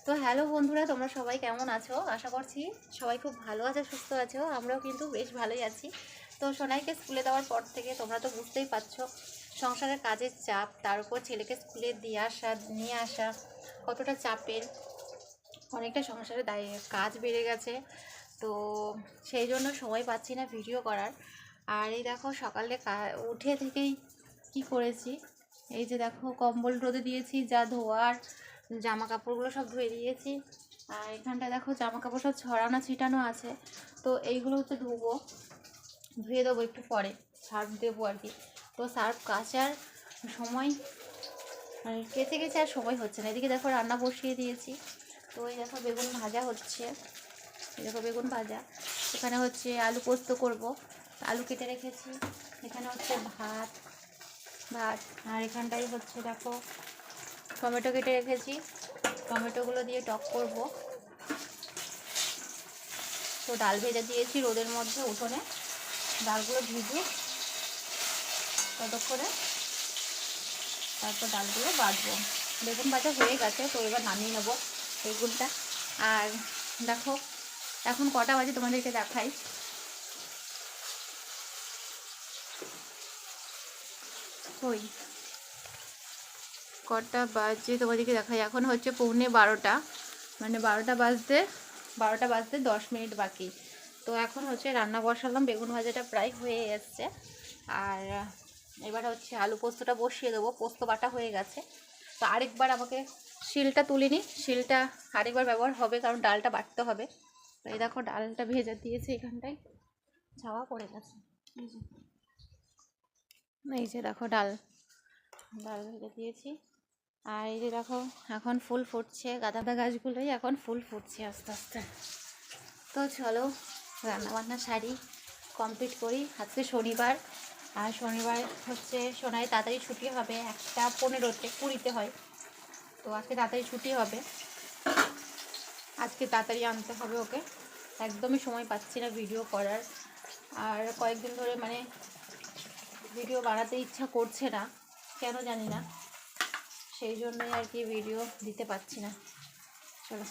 তো হ্যালো বন্ধুরা, তোমরা সবাই কেমন আছো? আশা করছি সবাই খুব ভালো আছো, সুস্থ আছো। আমরাও কিন্তু বেশ ভালোই আছি। তো সোনাইকে স্কুলে দেওয়ার পর থেকে তোমরা তো বুঝতেই পারছো সংসারের কাজের চাপ, তার উপর ছেলেকে স্কুলে দিয়ে আসা নিয়ে আসা কতটা চাপের। অনেকটা সংসারে কাজ বেড়ে গেছে, তো সেই জন্য সময় পাচ্ছি না ভিডিও করার। আর এই দেখো সকালে উঠে থেকেই কি করেছি, এই যে দেখো কম্বল রোদে দিয়েছি, যা ধোয়ার জামা কাপড়গুলো সব ধুয়ে দিয়েছি। আর এখানটায় দেখো জামা কাপড় সব ছড়ানো ছিটানো আছে, তো এইগুলো হচ্ছে ধুয়ে দেবো একটু পরে, সার্ফ দেবো আর কি। তো সার্ফ কাচার সময় মানে কেচে গেছে আর সময় হচ্ছে না। এদিকে দেখো রান্না বসিয়ে দিয়েছি, তো এই দেখো বেগুন ভাজা হচ্ছে, এই দেখো বেগুন ভাজা। এখানে হচ্ছে আলু পোস্ত করব, আলু কেটে রেখেছি। এখানে হচ্ছে ভাত ভাত আর এখানটাই হচ্ছে দেখো টমেটো কেটে রেখেছি, টমেটোগুলো দিয়ে টক করব। তো ডাল ভেজে দিয়েছি রোদের মধ্যে উঠোনে, ডালগুলো ভিজুক ততক্ষণে, তারপর ডালগুলো বাজবো। বেগুন ভাজা হয়ে গেছে, তো এবার নামিয়ে নেবো বেগুনটা। আর দেখো এখন কটা বাজে তোমাদেরকে দেখাই। ওই কটা বাজে তোমাদেরকে দেখাই, এখন হচ্ছে 11:45, মানে 12টা বাজতে 10 মিনিট বাকি। তো এখন হচ্ছে রান্না বসালাম, বেগুন ভাজাটা প্রায় হয়ে এসছে। আর এবার হচ্ছে আলু পোস্তটা বসিয়ে দেবো, পোস্ত বাটা হয়ে গেছে। তো আরেকবার আমাকে শিলটা তুলিনি, শিলটা আরেকবার ব্যবহার হবে কারণ ডালটা বাটতে হবে। তো এই দেখো ডালটা ভেজে দিয়েছে, এখানটায় ছাওয়া পড়ে গেছে। এই যে দেখো ডাল ডাল ভেজে দিয়েছি। আর এই যে দেখো এখন ফুল ফুটছে, গাঁদা গাছগুলোই এখন ফুল ফুটছে আস্তে আস্তে। তো চলো রান্নাবান্না সারি, কমপ্লিট করি। আজকে শনিবার, আর শনিবার হচ্ছে সোনাই তাড়াতাড়ি ছুটি হবে, 1:15-তে 20-তে হয়। তো আজকে তাড়াতাড়ি ছুটি হবে, আজকে তাড়াতাড়ি আনতে হবে ওকে। একদমই সময় পাচ্ছি না ভিডিও করার, আর কয়েকদিন ধরে মানে ভিডিও বানাতে ইচ্ছা করছে না, কেন জানি না, সেই জন্যই আর কি ভিডিও দিতে পারছি না। চলো।